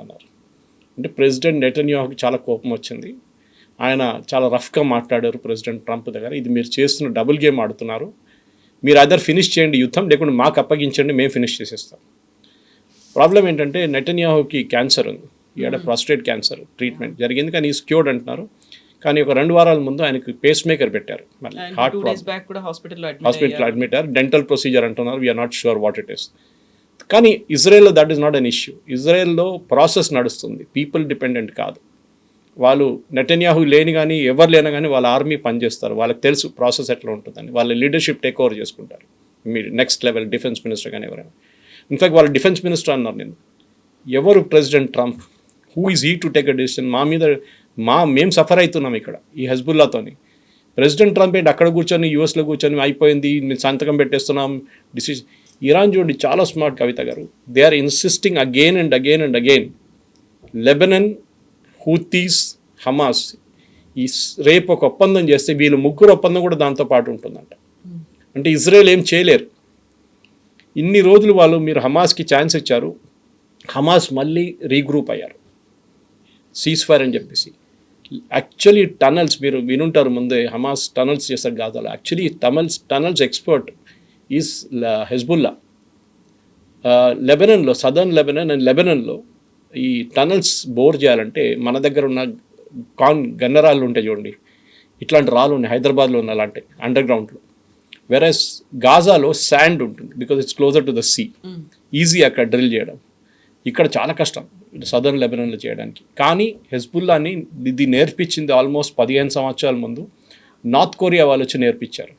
అన్నారు. అంటే ప్రెసిడెంట్ నెతన్యాహుకి చాలా కోపం వచ్చింది. ఆయన చాలా రఫ్గా మాట్లాడారు ప్రెసిడెంట్ ట్రంప్ దగ్గర. ఇది మీరు చేస్తున్న డబుల్ గేమ్ ఆడుతున్నారు, మీరు అదర్ ఫినిష్ చేయండి యుద్ధం, లేకుంటే మాకు అప్పగించండి, మేము ఫినిష్ చేసేస్తాం. ప్రాబ్లం ఏంటంటే నెతన్యాహుకి క్యాన్సర్ ఉంది, ఈడ ప్రాస్టేట్ క్యాన్సర్ ట్రీట్మెంట్ జరిగింది, కానీ ఈజ్ క్యూర్డ్ అంటున్నారు. కానీ ఒక 2 వారాల ముందు ఆయనకు పేస్ మేకర్ పెట్టారు, హార్ట్ హాస్పిటల్ అడ్మిట్ అయ్యారు. డెంటల్ ప్రొసీజర్ అంటున్నారు, we're not sure what it is. కానీ ఇజ్రాయెల్లో that is not an issue. ఇజ్రాయెల్లో ప్రాసెస్ నడుస్తుంది, పీపుల్ డిపెండెంట్ కాదు. వాళ్ళు నెతన్యాహు లేని కానీ ఎవరు లేనా కానీ వాళ్ళ ఆర్మీ పనిచేస్తారు, వాళ్ళకి తెలుసు ప్రాసెస్ ఎట్లా ఉంటుందని, వాళ్ళ లీడర్షిప్ టేక్ ఓవర్ చేసుకుంటారు. మీరు నెక్స్ట్ లెవెల్ డిఫెన్స్ మినిస్టర్ కానీ ఎవరైనా. ఇన్ఫాక్ట్ వాళ్ళ డిఫెన్స్ మినిస్టర్ అన్నారు, నేను ఎవరు president Trump, who is he to take a decision, మా మీద మేము సఫర్ అవుతున్నాం ఇక్కడ ఈ హెజ్బుల్లాతోని. ప్రెసిడెంట్ ట్రంప్ ఏంటి అక్కడ కూర్చొని యూఎస్లో కూర్చొని అయిపోయింది మేము సంతకం పెట్టేస్తున్నాం డిసిషన్. ఇరాన్ చూడండి చాలా స్మార్ట్ కవిత గారు, they are insisting again and again and again. Lebanon, Houthis, Hamas ఈ రేపు ఒక ఒప్పందం చేస్తే వీళ్ళు ముగ్గురు ఒప్పందం కూడా దాంతో పాటు ఉంటుందంట. అంటే ఇజ్రాయెల్ ఏం చేయలేరు. ఇన్ని రోజులు వాళ్ళు మీరు హమాస్కి ఛాన్స్ ఇచ్చారు, హమాస్ మళ్ళీ రీగ్రూప్ అయ్యారు సీజ్ ఫైర్ అని చెప్పేసి. యాక్చువల్లీ టనల్స్ మీరు వినుంటారు ముందే, హమాస్ టనల్స్ చేస్తారు గాజాలో. Actually tunnels expert is Hezbollah. లెబనన్లో, సదర్న్ లెబనన్ అండ్ లెబనన్లో ఈ టనల్స్ బోర్ చేయాలంటే మన దగ్గర ఉన్న గన్నరాళ్ళు ఉంటాయి చూడండి, ఇట్లాంటి రాళ్ళు ఉన్నాయి హైదరాబాద్లో ఉన్న అలాంటి అండర్ గ్రౌండ్లో. వెరస్ గాజాలో శాండ్ ఉంటుంది, because it's closer to the sea, easy అక్కడ డ్రిల్ చేయడం. ఇక్కడ చాలా కష్టం సదర్న్ లెబనన్లో చేయడానికి. కానీ హెజ్బుల్లాని ఇది నేర్పించింది ఆల్మోస్ట్ 15 సంవత్సరాల ముందు నార్త్ కొరియా వాళ్ళు వచ్చి నేర్పించారు.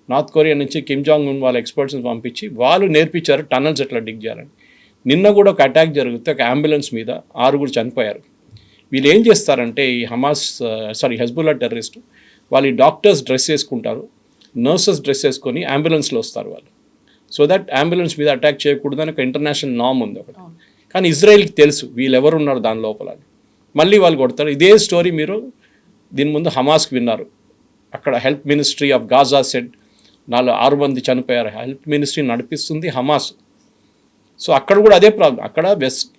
నార్త్ కొరియా నుంచి కిమ్ జాంగ్ ఉన్ వాళ్ళ ఎక్స్పర్ట్స్ని పంపించి వాళ్ళు నేర్పించారు టనల్స్ ఎట్లా డిగ్ చేయాలని. నిన్న కూడా ఒక అటాక్ జరిగితే ఒక అంబులెన్స్ మీద 6 చనిపోయారు. వీళ్ళు ఏం చేస్తారంటే ఈ హెజ్బుల్లా టెర్రరిస్ట్ వాళ్ళు ఈ డాక్టర్స్ డ్రెస్ వేసుకుంటారు, నర్సెస్ డ్రెస్ వేసుకొని అంబులెన్స్లో వస్తారు వాళ్ళు, సో దట్ అంబులెన్స్ మీద అటాక్ చేయకూడదని ఒక ఇంటర్నేషనల్ నామ్ ఉంది ఒకటి. కానీ ఇజ్రాయెల్కి తెలుసు వీళ్ళు ఎవరు ఉన్నారు దాని లోపల, మళ్ళీ వాళ్ళు కొడతారు. ఇదే స్టోరీ మీరు దీని ముందు హమాస్కి విన్నారు. అక్కడ health ministry of Gaza said 6 మంది చనిపోయారు. హెల్త్ మినిస్ట్రీ నడిపిస్తుంది హమాస్. సో అక్కడ కూడా అదే ప్రాబ్లం. అక్కడ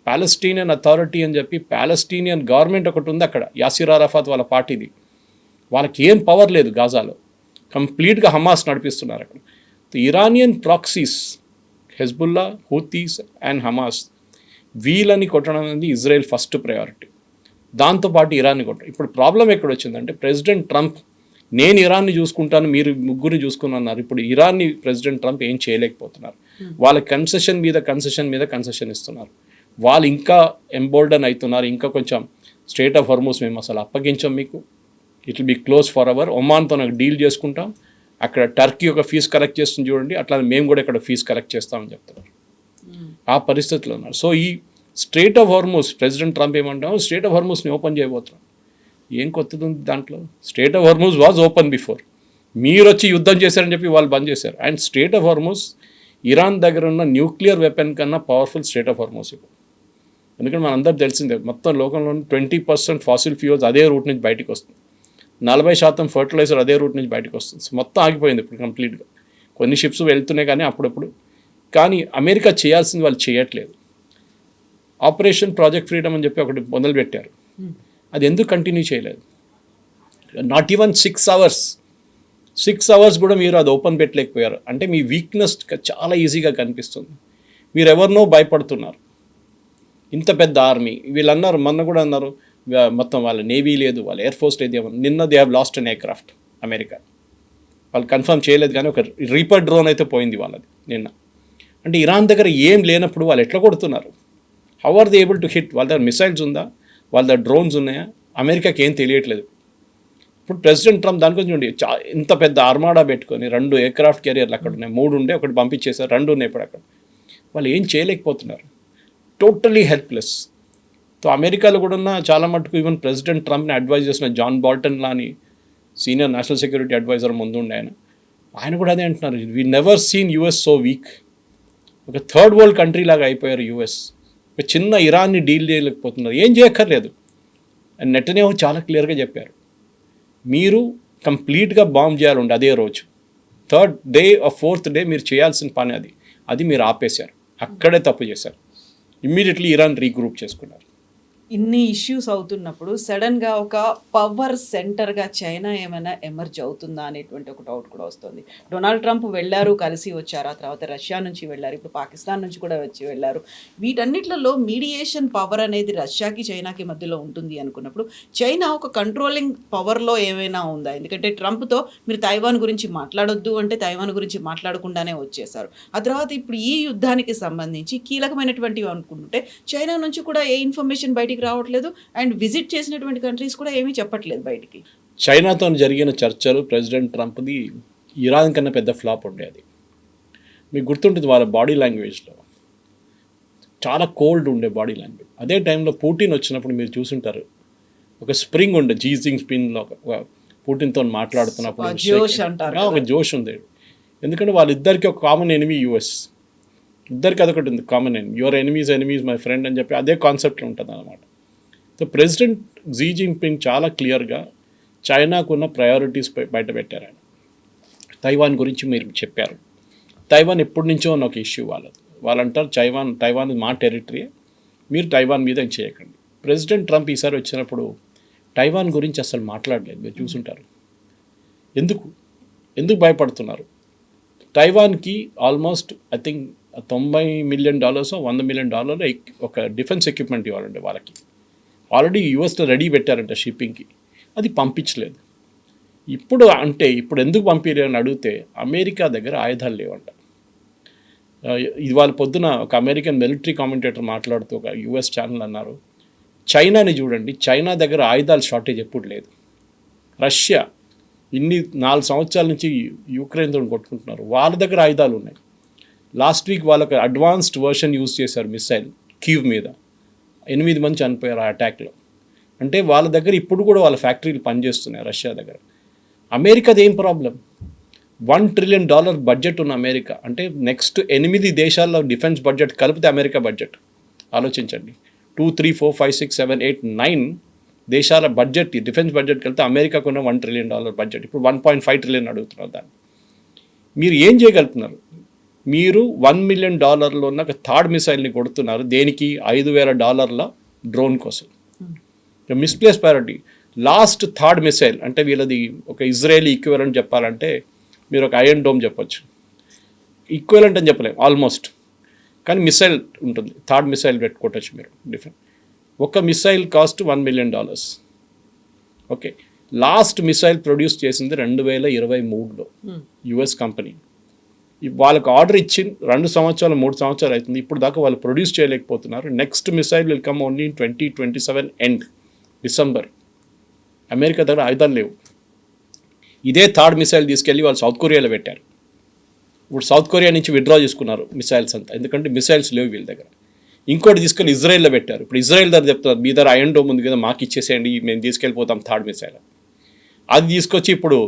పాలస్టీనియన్ అథారిటీ అని చెప్పి పాలస్టీనియన్ గవర్నమెంట్ ఒకటి ఉంది అక్కడ, యాసిర్ అరాఫాత్ వాళ్ళ పార్టీది. వాళ్ళకి ఏం పవర్ లేదు గాజాలో, కంప్లీట్గా హమాస్ నడిపిస్తున్నారు అక్కడ. Iranian proxies, Hezbollah, Houthis and Hamas, వీళ్ళని కొట్టడం అనేది ఇజ్రాయెల్ ఫస్ట్ ప్రయారిటీ. దాంతోపాటు ఇరాన్ని కొట్టడం. ఇప్పుడు ప్రాబ్లం ఎక్కడ వచ్చిందంటే ప్రెసిడెంట్ ట్రంప్ నేను ఇరాన్ని చూసుకుంటాను, మీరు ముగ్గురిని చూసుకున్నారు. ఇప్పుడు ఇరాన్ని ప్రెసిడెంట్ ట్రంప్ ఏం చేయలేకపోతున్నారు. వాళ్ళ కన్సెషన్ మీద కన్సెషన్ ఇస్తున్నారు. వాళ్ళు ఇంకా ఎంబోల్డన్ అవుతున్నారు. ఇంకా కొంచెం స్ట్రేట్ ఆఫ్ హోర్ముజ్ మేము అసలు అప్పగించాం మీకు, it will be close for hour. ఒమాన్తో నాకు డీల్ చేసుకుంటాం, అక్కడ టర్కీ ఒక ఫీజు కలెక్ట్ చేస్తుంది చూడండి, అట్లా మేము కూడా ఇక్కడ ఫీజు కలెక్ట్ చేస్తామని చెప్తున్నారు. ఆ పరిస్థితిలో ఉన్నారు. సో ఈ straight of Hormuz president Trump ఏమంటాం, స్ట్రేట్ ఆఫ్ హోర్ముజ్ని ఓపెన్ చేయబోతున్నాం. ఏం కొత్తది ఉంది దాంట్లో? Straight of Hormuz was open before. మీరు వచ్చి యుద్ధం చేశారని చెప్పి వాళ్ళు బంద్ చేశారు. And straight of Hormuz Iran దగ్గర ఉన్న న్యూక్లియర్ వెపన్ కన్నా పవర్ఫుల్ స్ట్రేట్ ఆఫ్ హోర్ముజ్ ఇప్పుడు. ఎందుకంటే మనందరూ తెలిసిందే, మొత్తం లోకంలోని 20% ఫాసిల్ ఫ్యూయల్స్ అదే రూట్ నుంచి బయటకు వస్తుంది, 40% ఫర్టిలైజర్ అదే రూట్ నుంచి బయటకు వస్తుంది. మొత్తం ఆగిపోయింది ఇప్పుడు కంప్లీట్గా. కొన్ని షిప్స్ వెళ్తున్నాయి కానీ అప్పుడప్పుడు. కానీ అమెరికా చేయాల్సింది వాళ్ళు చేయట్లేదు. ఆపరేషన్ ప్రాజెక్ట్ ఫ్రీడమ్ అని చెప్పి ఒకటి మొదలుపెట్టారు, అది ఎందుకు కంటిన్యూ చేయలేదు? నాట్ ఈవెన్ 6 అవర్స్ కూడా మీరు అది ఓపెన్ పెట్టలేకపోయారు. అంటే మీ వీక్నెస్ చాలా ఈజీగా కనిపిస్తుంది. మీరు ఎవరినో భయపడుతున్నారు. ఇంత పెద్ద ఆర్మీ, వీళ్ళు అన్నారు మొన్న కూడా అన్నారు మొత్తం వాళ్ళ నేవీ లేదు, వాళ్ళ ఎయిర్ ఫోర్స్ లేదు. నిన్న they have lost an aircraft America. వాళ్ళు కన్ఫర్మ్ చేయలేదు కానీ ఒక రీపర్ డ్రోన్ అయితే పోయింది వాళ్ళది నిన్న. అంటే ఇరాన్ దగ్గర ఏం లేనప్పుడు వాళ్ళు ఎట్లా కొడుతున్నారు? How are they able to hit? వాళ్ళ దగ్గర మిసైల్స్ ఉందా, వాళ్ళ దగ్గర డ్రోన్స్ ఉన్నాయా? అమెరికాకి ఏం తెలియట్లేదు. ఇప్పుడు ప్రెసిడెంట్ ట్రంప్ దానికోసం చూడండి, ఇంత పెద్ద ఆర్మాడా పెట్టుకొని 2 ఎయిర్క్రాఫ్ట్ క్యారియర్లు అక్కడ ఉన్నాయి, 3 ఉండే ఒకటి పంపించేశారు, 2 ఉన్నాయి ఇప్పుడు అక్కడ. వాళ్ళు ఏం చేయలేకపోతున్నారు, టోటలీ హెల్ప్లెస్. సో అమెరికాలో కూడా ఉన్న చాలా మటుకు ఈవెన్ ప్రెసిడెంట్ ట్రంప్ని అడ్వైజ్ చేసిన జాన్ బాల్టన్ లాని సీనియర్ నేషనల్ సెక్యూరిటీ అడ్వైజర్ ముందుండే ఆయన కూడా అదే అంటున్నారు, we never seen US so weak. ఒక థర్డ్ వరల్డ్ కంట్రీ లాగా అయిపోయారు యూఎస్. ఒక చిన్న ఇరాన్ని డీల్ చేయలేకపోతున్నారు, ఏం చేయక్కర్లేదు. అండ్ నెటన్యాహు చాలా క్లియర్గా చెప్పారు, మీరు కంప్లీట్గా బాంబ్ చేయాలండి అదే రోజు, 3rd day or 4th day మీరు చేయాల్సిన పని అది మీరు ఆపేశారు, అక్కడే తప్పు చేశారు. ఇమ్మీడియట్లీ ఇరాన్ రీగ్రూప్ చేసుకున్నారు. ఇన్ని ఇష్యూస్ అవుతున్నప్పుడు సడన్గా ఒక పవర్ సెంటర్గా చైనా ఏమైనా ఎమర్జ్ అవుతుందా అనేటువంటి ఒక డౌట్ కూడా వస్తుంది. డొనాల్డ్ ట్రంప్ వెళ్ళారు, కలిసి వచ్చారు, ఆ తర్వాత రష్యా నుంచి వెళ్ళారు, ఇప్పుడు పాకిస్తాన్ నుంచి కూడా వెళ్ళారు. వీటన్నిట్లలో మీడియేషన్ పవర్ అనేది రష్యాకి చైనాకి మధ్యలో ఉంటుంది అనుకున్నప్పుడు చైనా ఒక కంట్రోలింగ్ పవర్లో ఏమైనా ఉందా? ఎందుకంటే ట్రంప్తో మీరు తైవాన్ గురించి మాట్లాడొద్దు అంటే తైవాన్ గురించి మాట్లాడకుండానే వచ్చేసారు. ఆ తర్వాత ఇప్పుడు ఈ యుద్ధానికి సంబంధించి కీలకమైనటువంటివి అనుకుంటుంటే చైనా నుంచి కూడా ఏ ఇన్ఫర్మేషన్ బయటికి రావట్లేదు అండ్ విజిట్ చేసినటువంటి కంట్రీస్ కూడా ఏమీ చెప్పట్లేదు బయటికి. చైనాతో జరిగిన చర్చలు ప్రెసిడెంట్ ట్రంప్ది ఇరాన్ కన్నా పెద్ద ఫ్లాప్ ఉండేది. మీకు గుర్తుంటుంది వాళ్ళ బాడీ లాంగ్వేజ్లో చాలా కోల్డ్ ఉండే బాడీ లాంగ్వేజ్. అదే టైంలో పుటిన్ వచ్చినప్పుడు మీరు చూసుంటారు, ఒక స్ప్రింగ్ ఉండే జీజింగ్ స్పిన్లో పుటిన్తో మాట్లాడుతున్నప్పుడు ఒక జోష్ ఉంది. ఎందుకంటే వాళ్ళిద్దరికి ఒక కామన్ ఎనిమీ యుఎస్, ఇద్దరికి అదొకటి ఉంది common enemy, your enemies my friend అని చెప్పి అదే కాన్సెప్ట్ ఉంటుంది అనమాట. సో ప్రెసిడెంట్ జీ జిన్పింగ్ చాలా క్లియర్గా చైనాకున్న ప్రయారిటీస్ బయట పెట్టారు. ఆయన తైవాన్ గురించి మీరు చెప్పారు. తైవాన్ ఎప్పటి నుంచో ఉన్న ఒక ఇష్యూ వాళ్ళంటారు తైవాన్ మా టెరిటరీ, మీరు తైవాన్ మీద ఏం చేయకండి. ప్రెసిడెంట్ ట్రంప్ ఈసారి వచ్చినప్పుడు తైవాన్ గురించి అసలు మాట్లాడలేదు. మీరు చూసుంటారు. ఎందుకు భయపడుతున్నారు? తైవాన్కి almost I think $90 million $100 million ఒక డిఫెన్స్ ఎక్విప్మెంట్ ఇవ్వాలండి వాళ్ళకి. ఆల్రెడీ యూఎస్లో రెడీ పెట్టారంట షిప్పింగ్కి, అది పంపించలేదు. ఇప్పుడు ఎందుకు పంపించలేని అడిగితే అమెరికా దగ్గర ఆయుధాలు లేవంట. ఇవాళ పొద్దున ఒక అమెరికన్ మిలిటరీ కామెంటేటర్ మాట్లాడుతూ ఒక యూఎస్ ఛానల్ అన్నారు, చైనాని చూడండి, చైనా దగ్గర ఆయుధాల షార్టేజ్ ఎప్పుడు లేదు. రష్యా 4 సంవత్సరాల నుంచి యుక్రెయిన్తో కొట్టుకుంటున్నారు, వాళ్ళ దగ్గర ఆయుధాలు ఉన్నాయి. లాస్ట్ వీక్ వాళ్ళకి అడ్వాన్స్డ్ వర్షన్ యూజ్ చేశారు మిసైల్ కీవ్ మీద, 8 మంది చనిపోయారు ఆ అటాక్లో. అంటే వాళ్ళ దగ్గర ఇప్పుడు కూడా వాళ్ళ ఫ్యాక్టరీలు పనిచేస్తున్నాయి రష్యా దగ్గర. అమెరికాది ఏం ప్రాబ్లం? $1 trillion బడ్జెట్ ఉన్న అమెరికా, అంటే నెక్స్ట్ 8 దేశాల్లో డిఫెన్స్ బడ్జెట్ కలిపితే అమెరికా బడ్జెట్ ఆలోచించండి. 2, 3, 4, 5, 6, 7, 8, 9 దేశాల బడ్జెట్, డిఫెన్స్ బడ్జెట్ కలిపితే అమెరికాకున్న $1 trillion బడ్జెట్. ఇప్పుడు 1.5 trillion అడుగుతున్నారు దాన్ని. మీరు ఏం చేయగలుగుతున్నారు? మీరు $1 million ఉన్న ఒక థర్డ్ మిసైల్ని కొడుతున్నారు. దేనికి? $5,000 డ్రోన్ కోసం. Misplace priority. Last third missile అంటే వీళ్ళది ఒక ఇజ్రాయేలీ ఈక్వివలెంట్ చెప్పాలంటే మీరు ఒక ఐరన్ డోమ్ చెప్పొచ్చు. ఈక్వివలెంట్ అని చెప్పలేము ఆల్మోస్ట్, కానీ మిసైల్ ఉంటుంది. థర్డ్ మిసైల్ పెట్టుకోవచ్చు మీరు డిఫరెంట్. ఒక missile cost $1 million. Okay, last missile produce చేసింది 2023లో యుఎస్ కంపెనీ. వాళ్ళకి ఆర్డర్ ఇచ్చి 2 సంవత్సరాలు 3 సంవత్సరాలు అవుతుంది, ఇప్పుడు దాకా వాళ్ళు ప్రొడ్యూస్ చేయలేకపోతున్నారు. Next missile will come only in 2027 end, December. America దగ్గర ఆయుధాలు లేవు. ఇదే థర్డ్ మిసైల్ తీసుకెళ్ళి వాళ్ళు సౌత్ కొరియాలో పెట్టారు. ఇప్పుడు సౌత్ కొరియా నుంచి విత్డ్రా చేసుకున్నారు మిసైల్స్ అంతా, ఎందుకంటే మిసైల్స్ లేవు వీళ్ళ దగ్గర. ఇంకోటి తీసుకెళ్ళి ఇజ్రాయెల్లో పెట్టారు. ఇప్పుడు ఇజ్రాయెల్ దగ్గర చెప్తున్నారు, మీ దగ్గర ఐరన్ డోమ్ ఉంది కదా, మాకు ఇచ్చేసేయండి, మేము తీసుకెళ్ళిపోతాం థర్డ్ మిసైల్. అది తీసుకొచ్చి ఇప్పుడు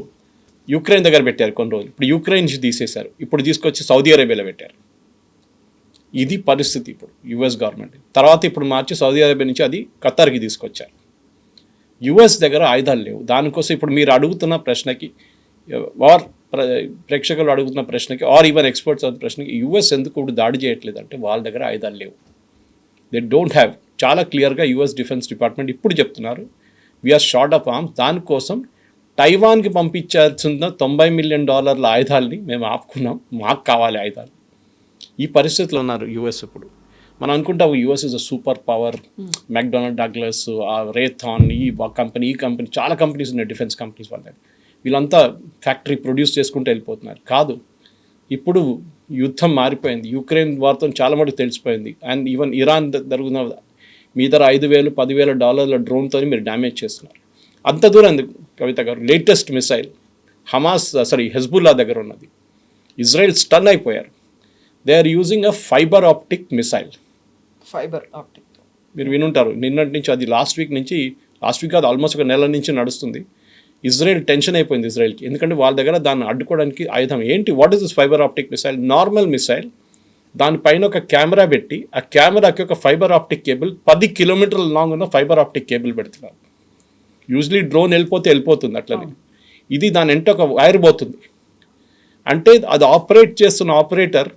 యుక్రెయిన్ దగ్గర పెట్టారు కొన్ని రోజులు. ఇప్పుడు యుక్రెయిన్ నుంచి తీసేశారు, ఇప్పుడు తీసుకొచ్చి సౌదీ అరేబియాలో పెట్టారు. ఇది పరిస్థితి ఇప్పుడు యుఎస్ గవర్నమెంట్. తర్వాత ఇప్పుడు మార్చి సౌదీ అరేబియా నుంచి అది ఖతార్కి తీసుకొచ్చారు. యుఎస్ దగ్గర ఆయుధాలు లేవు. దానికోసం ఇప్పుడు మీరు అడుగుతున్న ప్రశ్నకి, వార్ ప్రేక్షకులు అడుగుతున్న ప్రశ్నకి, ఆర్ ఈవెన్ ఎక్స్పర్ట్స్ అనే ప్రశ్నకి, యుఎస్ ఎందుకు ఇప్పుడు దాడి చేయట్లేదు అంటే వాళ్ళ దగ్గర ఆయుధాలు లేవు. They don't have. చాలా క్లియర్గా యుఎస్ డిఫెన్స్ డిపార్ట్మెంట్ ఇప్పుడు చెప్తున్నారు, వీఆర్ షార్ట్ ఆఫ్ ఆర్మ్స్. దానికోసం తైవాన్కి పంపించాల్సిన $90 million ఆయుధాలని మేము ఆపుకున్నాం, మాకు కావాలి ఆయుధాలు. ఈ పరిస్థితులు ఉన్నారు యుఎస్ ఇప్పుడు. మనం అనుకుంటాం US is a super power, McDonnell Douglas, Raytheon, ఈ కంపెనీ చాలా కంపెనీస్ ఉన్నాయి, డిఫెన్స్ కంపెనీస్. వాళ్ళ వీళ్ళంతా ఫ్యాక్టరీ ప్రొడ్యూస్ చేసుకుంటూ వెళ్ళిపోతున్నారు. కాదు, ఇప్పుడు యుద్ధం మారిపోయింది. యుక్రెయిన్ వార్తో చాలా మటుకు తెలిసిపోయింది. అండ్ ఈవెన్ ఇరాన్ జరుగుతున్న మీ దగ్గర $5,000-10,000 డ్రోన్తో మీరు డ్యామేజ్ చేస్తున్నారు. అంత దూరం ఎందుకు కవిత గారు? లేటెస్ట్ మిసైల్ హెజ్బుల్లా దగ్గర ఉన్నది. ఇజ్రాయెల్ స్టన్ అయిపోయారు. They are using a fibre optic missile. మీరు వినుంటారు, నిన్నటి నుంచి, అది లాస్ట్ వీక్ కాదు, ఆల్మోస్ట్ ఒక నెల నుంచి నడుస్తుంది. ఇజ్రాయెల్ టెన్షన్ అయిపోయింది ఇజ్రాయెల్కి, ఎందుకంటే వాళ్ళ దగ్గర దాన్ని అడ్డుకోవడానికి ఆయుధం ఏంటి? What is this fibre optic missile? Normal missile, దానిపైన ఒక కెమెరా పెట్టి ఆ కెమెరాకి ఒక fibre optic cable, 10 kilometers long ఉన్న ఫైబర్ ఆప్టిక్ కేబుల్ పెడుతున్నారు. యూజువలీ డ్రోన్ వెళ్ళిపోతుంది అట్లనే, ఇది దాని వెంట ఒక వైర్ పోతుంది. అంటే అది ఆపరేట్ చేస్తున్న ఆపరేటర్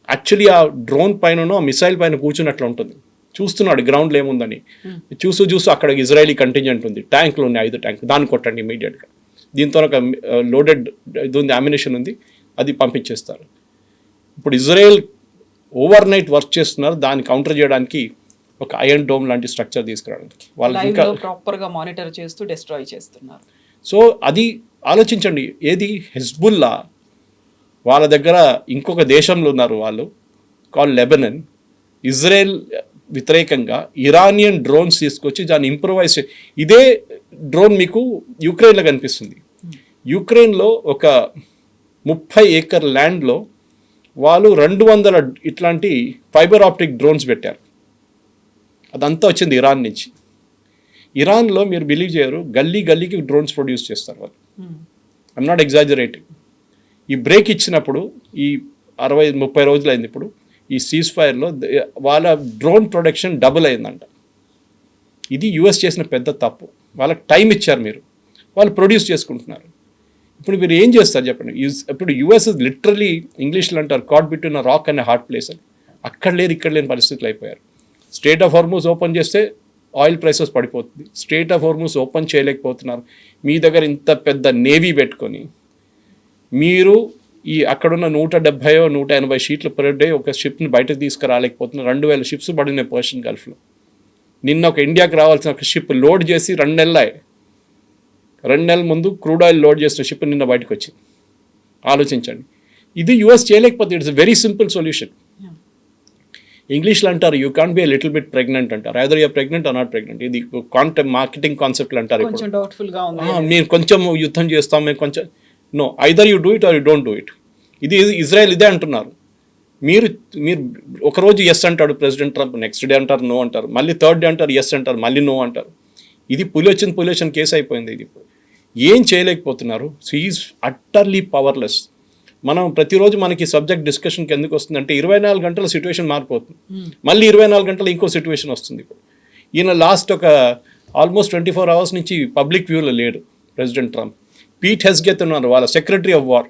యాక్చువల్లీ ఆ డ్రోన్ పైన మిసైల్ పైన కూర్చున్నట్లు ఉంటుంది, చూస్తున్నాడు గ్రౌండ్లో ఏముందని. చూస్తూ అక్కడ ఇజ్రాయలీ కంటింజెంట్ ఉంది, ట్యాంకులు ఉన్నాయి, 5 ట్యాంకులు, దాన్ని కొట్టండి ఇమీడియట్గా. దీంతో ఒక లోడెడ్ ఇది ఉంది, అమ్యునిషన్ ఉంది, అది పంపించేస్తారు. ఇప్పుడు ఇజ్రాయెల్ ఓవర్ నైట్ వర్క్ చేస్తున్నారు దాన్ని కౌంటర్ చేయడానికి, ఒక ఐరన్ డోమ్ లాంటి స్ట్రక్చర్ తీసుకురావడానికి. వాళ్ళు ఇంకా ప్రాపర్గా మానిటర్ చేస్తూ డిస్ట్రాయ్ చేస్తున్నారు. సో అది ఆలోచించండి, ఏది హెజ్బుల్లా వాళ్ళ దగ్గర ఇంకొక దేశంలో ఉన్నారు వాళ్ళు, కాల్ లెబనన్. ఇజ్రాయెల్ వ్యతిరేకంగా ఇరానియన్ డ్రోన్స్ తీసుకొచ్చి దాన్ని ఇంప్రూవైజ్. ఇదే డ్రోన్ మీకు యుక్రెయిన్లో కనిపిస్తుంది. యుక్రెయిన్లో ఒక 30 ఏకర్ ల్యాండ్లో వాళ్ళు 200 ఇట్లాంటి ఫైబర్ ఆప్టిక్ డ్రోన్స్ పెట్టారు. అదంతా వచ్చింది ఇరాన్ నుంచి. ఇరాన్లో మీరు బిలీవ్ చేయరు, గల్లీకి డ్రోన్స్ ప్రొడ్యూస్ చేస్తారు వాళ్ళు. I'm not exaggerating. ఈ బ్రేక్ ఇచ్చినప్పుడు ఈ 60-30 రోజులు అయింది, ఇప్పుడు ఈ సీజ్ ఫైర్లో వాళ్ళ డ్రోన్ ప్రొడక్షన్ డబుల్ అయిందంట. ఇది యుఎస్ చేసిన పెద్ద తప్పు. వాళ్ళకి టైం ఇచ్చారు మీరు, వాళ్ళు ప్రొడ్యూస్ చేసుకుంటున్నారు. ఇప్పుడు మీరు ఏం చేస్తారు చెప్పండి. ఇప్పుడు యుఎస్ లిటరలీ ఇంగ్లీష్లో అంటారు caught between a rock and hard place అని. అక్కడ లేని పరిస్థితులు అయిపోయారు. స్ట్రేట్ ఆఫ్ హార్మూజ్ ఓపెన్ చేస్తే ఆయిల్ ప్రైసెస్ పడిపోతుంది. స్ట్రేట్ ఆఫ్ హార్మూజ్ ఓపెన్ చేయలేకపోతున్నారు. మీ దగ్గర ఇంత పెద్ద నేవీ పెట్టుకొని మీరు ఈ అక్కడున్న 170-180 షీట్లు పర్ డే ఒక షిప్ని బయటకు తీసుకురాలేకపోతున్నారు. 2000 షిప్స్ పడినాయి పర్షియన్ గల్ఫ్లో. నిన్న ఒక ఇండియాకి రావాల్సిన ఒక షిప్ లోడ్ చేసి 2 నెలల ముందు క్రూడ్ ఆయిల్ లోడ్ చేసిన షిప్ నిన్న బయటకు వచ్చింది. ఆలోచించండి. ఇది యుఎస్ చేయలేకపోతే. It's very simple solution. ఇంగ్లీష్లో అంటారు you can't be little bit pregnant అంటారు. Either you're pregnant or not pregnant. ఇది మార్కెటింగ్ కాన్సెప్ట్లు అంటారు. మేము కొంచెం యుద్ధం చేస్తాం, మేము కొంచెం. No, either you do it or you don't do it. ఇది ఇజ్రాయెల్ ఇదే అంటున్నారు. మీరు ఒకరోజు ఎస్ అంటాడు ప్రెసిడెంట్ ట్రంప్, నెక్స్ట్ డే అంటారు నో అంటారు, మళ్ళీ థర్డ్ డే అంటారు ఎస్ అంటారు, మళ్ళీ నో అంటారు. ఇది పులి కేసు అయిపోయింది. ఇది ఏం చేయలేకపోతున్నారు. So is utterly powerless. మనం ప్రతిరోజు మనకి సబ్జెక్ట్ డిస్కషన్కి ఎందుకు వస్తుందంటే 24 గంటల సిచ్యువేషన్ మారిపోతుంది, మళ్ళీ 24 గంటలు ఇంకో సిచ్యువేషన్ వస్తుంది. ఇప్పుడు ఈయన లాస్ట్ ఒక ఆల్మోస్ట్ 24 అవర్స్ నుంచి పబ్లిక్ వ్యూలో లేడు ప్రెసిడెంట్ ట్రంప్. పీట్ హెస్గెత్ ఉన్నారు, వాళ్ళ సెక్రటరీ ఆఫ్ వార్.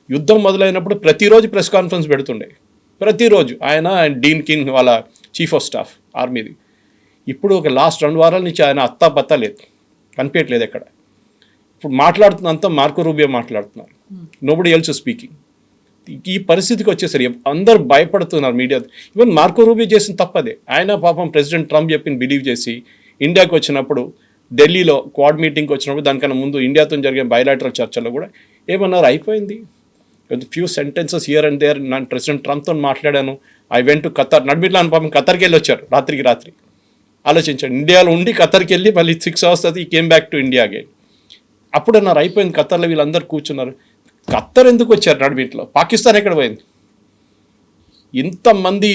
యుద్ధం మొదలైనప్పుడు ప్రతిరోజు ప్రెస్ కాన్ఫరెన్స్ పెడుతుండే, ప్రతిరోజు ఆయన అండ్ డీన్ కింగ్ వాళ్ళ చీఫ్ ఆఫ్ స్టాఫ్ ఆర్మీది. ఇప్పుడు ఒక లాస్ట్ 2 వారాల నుంచి ఆయన అత్తా లేదు, కనిపించట్లేదు ఎక్కడ. ఇప్పుడు మాట్లాడుతున్నంతా మార్కో రూబియో మాట్లాడుతున్నారు, నోబడీ ఎల్స్ స్పీకింగ్. ఈ పరిస్థితికి వచ్చేసరి అందరు భయపడుతున్నారు మీడియా. ఈవెన్ మార్కో రూబియో చేసిన తప్పదే. ఆయన పాపం ప్రెసిడెంట్ ట్రంప్ చెప్పిన బిలీవ్ చేసి ఇండియాకి వచ్చినప్పుడు, ఢిల్లీలో క్వాడ్ మీటింగ్కి వచ్చినప్పుడు, దానికన్నా ముందు ఇండియాతో జరిగిన బయలాటరల్ చర్చల్లో కూడా ఏమన్నారు, అయిపోయింది few sentences here and there. నేను ప్రెసిడెంట్ ట్రంప్తో మాట్లాడాను, ఐ వెంట్ టు ఖతర్. నడిమిట్లో పాపం ఖతర్కి వెళ్ళి వచ్చారు రాత్రి. ఆలోచించండి, ఇండియాలో ఉండి ఖతర్కి వెళ్ళి మళ్ళీ 6 hours తర్వాత ఈ came back to India again. అప్పుడు అన్నారు అయిపోయింది ఖతర్లో, వీళ్ళందరూ కూర్చున్నారు. ఖతర్ ఎందుకు వచ్చారు నడిమిట్లో? పాకిస్తాన్ ఎక్కడ పోయింది? ఇంతమంది